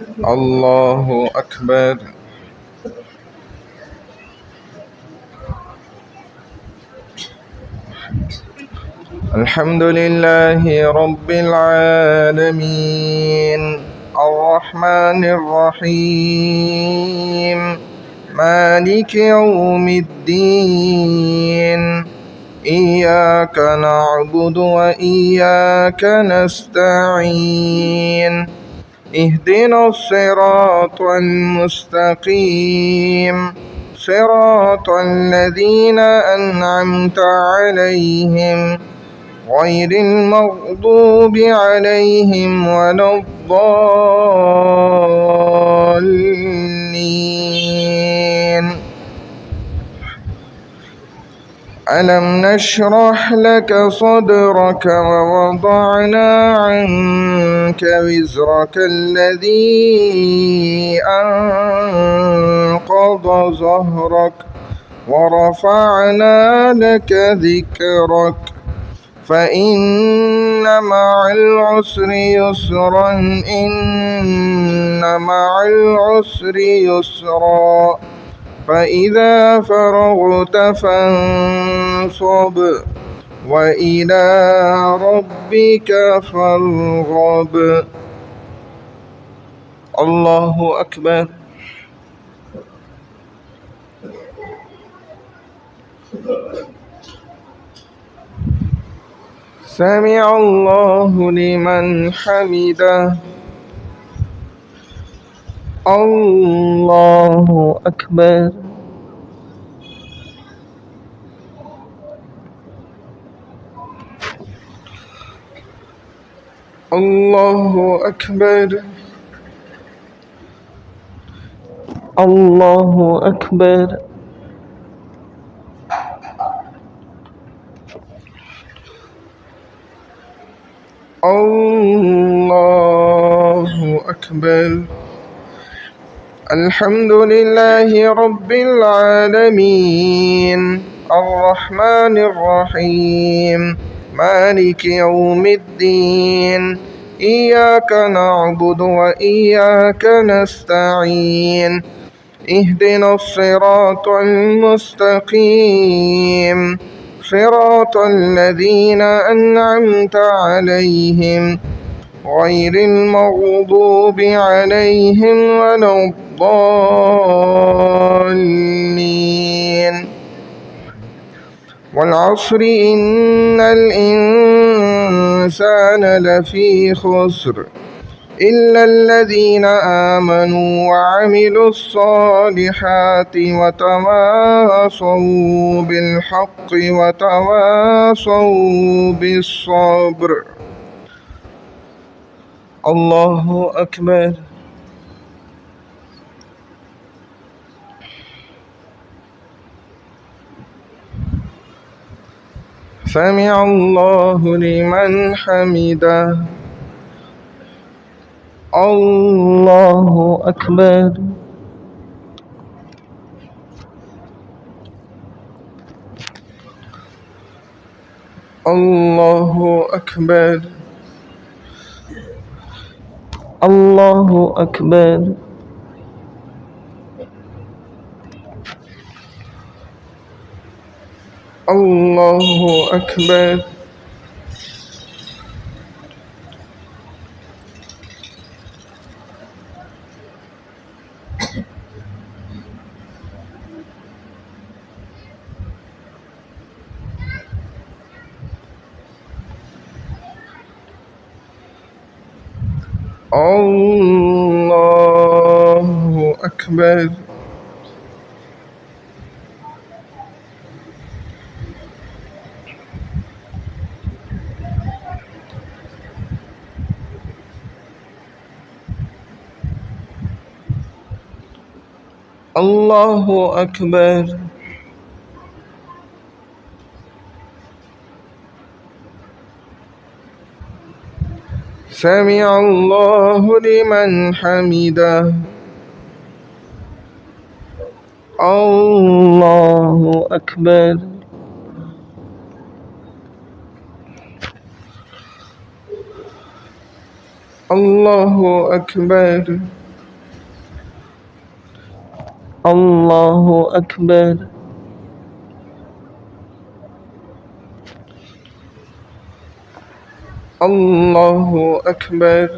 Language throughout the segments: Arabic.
الله أكبر. الحمد لله رب العالمين الرحمن الرحيم مالك يوم الدين إياك نعبد وإياك نستعين اهدنا الصراط المستقيم صراط الذين أنعمت عليهم غير المغضوب عليهم ولا الضالين. ألم نشرح لك صدرك ووضعنا عنك وزرك الذي أنقض ظهرك ورفعنا لك ذكرك فإن مع العسر يسرا إن مع العسر يسرا فإذا فرغت فانصب وإلى ربك فارغب. الله أكبر. سمع الله لمن حمده. الله أكبر. الله أكبر. الله أكبر. الله أكبر. الحمد لله رب العالمين الرحمن الرحيم مالك يوم الدين إياك نعبد وإياك نستعين اهدنا الصراط المستقيم صراط الذين أنعمت عليهم غير المغضوب عليهم ولا الضالين. والعصر إن الإنسان لفي خسر إلا الذين آمنوا وعملوا الصالحات وتواصوا بالحق وتواصوا بالصبر. الله أكبر. سمع الله لمن حمده. الله أكبر. الله أكبر. الله أكبر. الله أكبر. الله أكبر. الله أكبر. سمع الله لمن حمده. الله أكبر. الله أكبر. الله أكبر. الله أكبر.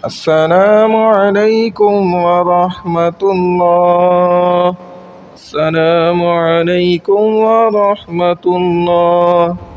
السلام عليكم ورحمة الله. السلام عليكم ورحمة الله.